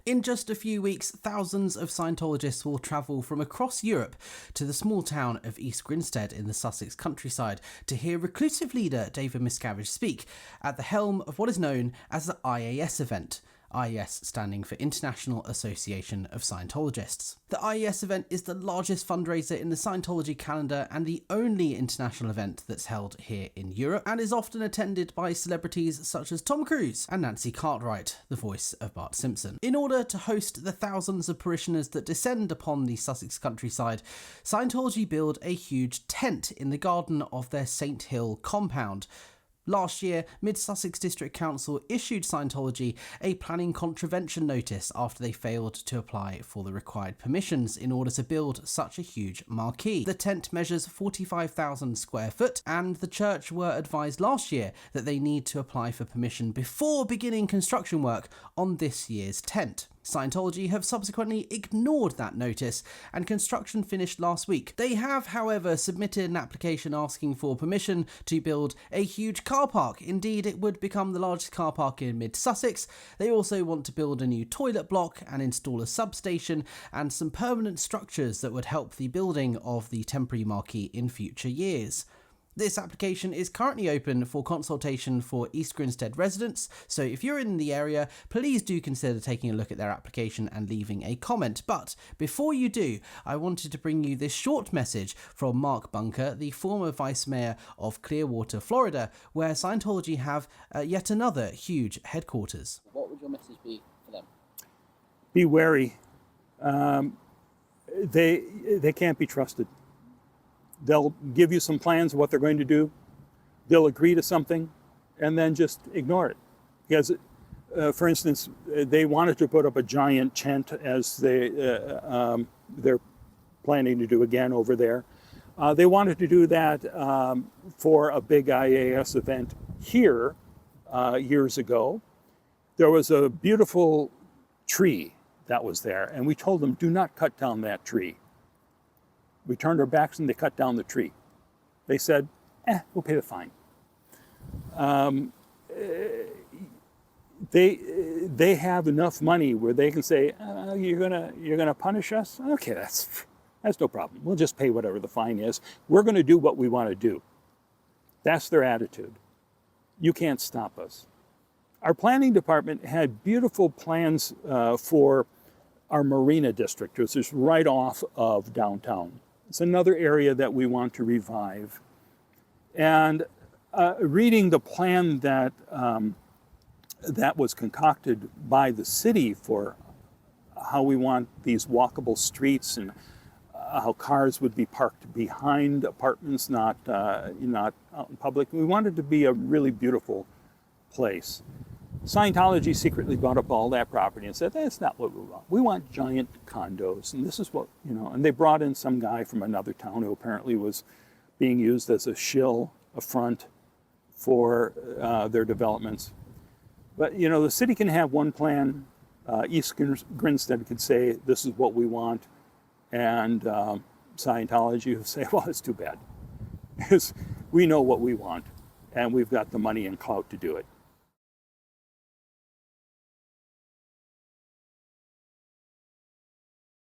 In just a few weeks, thousands of Scientologists will travel from across Europe to the small town of East Grinstead in the Sussex countryside to hear reclusive leader David Miscavige speak at the helm of what is known as the IAS event. IAS standing for International Association of Scientologists. The IAS event is the largest fundraiser in the Scientology calendar and the only international event that's held here in Europe, and is often attended by celebrities such as Tom Cruise and Nancy Cartwright, the voice of Bart Simpson. In order to host the thousands of parishioners that descend upon the Sussex countryside, Scientology build a huge tent in the garden of their St Hill compound. Last year, Mid-Sussex District Council issued Scientology a planning contravention notice after they failed to apply for the required permissions in order to build such a huge marquee. The tent measures 45,000 square foot, and the church were advised last year that they need to apply for permission before beginning construction work on this year's tent. Scientology have subsequently ignored that notice, and construction finished last week. They have, however, submitted an application asking for permission to build a huge car park. Indeed, it would become the largest car park in mid-Sussex. They also want to build a new toilet block and install a substation and some permanent structures that would help the building of the temporary marquee in future years. This application is currently open for consultation for East Grinstead residents, so if you're in the area, please do consider taking a look at their application and leaving a comment. But before you do, I wanted to bring you this short message from Mark Bunker, the former Vice Mayor of Clearwater, Florida, where Scientology have yet another huge headquarters. What would your message be for them? Be wary. They can't be trusted. They'll give you some plans of what they're going to do. They'll agree to something and then just ignore it. Because, for instance, they wanted to put up a giant tent as they're planning to do again over there. They wanted to do that for a big IAS event here years ago. There was a beautiful tree that was there, and we told them, do not cut down that tree. We turned our backs and they cut down the tree. They said, we'll pay the fine. They have enough money where they can say, you're gonna punish us? Okay, that's no problem. We'll just pay whatever the fine is. We're gonna do what we want to do. That's their attitude. You can't stop us. Our planning department had beautiful plans for our marina district, which is right off of downtown. It's another area that we want to revive. And reading the plan that was concocted by the city for how we want these walkable streets and how cars would be parked behind apartments, not out in public. We wanted it to be a really beautiful place. Scientology secretly bought up all that property and said, that's not what we want. We want giant condos, and this is what, and they brought in some guy from another town who apparently was being used as a shill, a front for their developments. But, the city can have one plan. East Grinstead could say, this is what we want. And Scientology would say, well, it's too bad. Because we know what we want, and we've got the money and clout to do it.